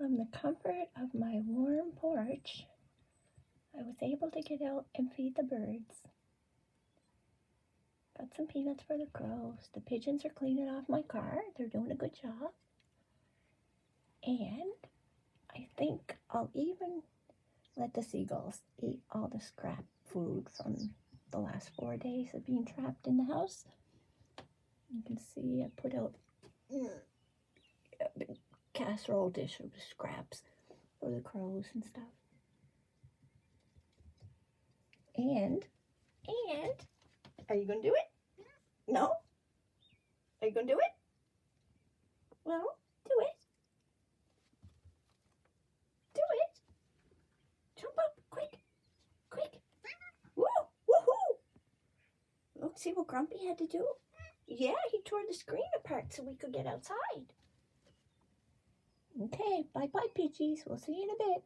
From the comfort of my warm porch, I was able to get out and feed the birds. Got some peanuts for the crows. The pigeons are cleaning off my car. They're doing a good job. And I think I'll even let the seagulls eat all the scrap food from the last 4 days of being trapped in the house. You can see I put out a big casserole dish of scraps for the crows and stuff. And, are you going to do it? No? Are you going to do it? Well, do it. Do it. Jump up, quick, quick. Woo, woohoo. Look, see what Grumpy had to do? Yeah, he tore the screen apart so we could get outside. Okay, bye-bye, Pidgeys. We'll see you in a bit.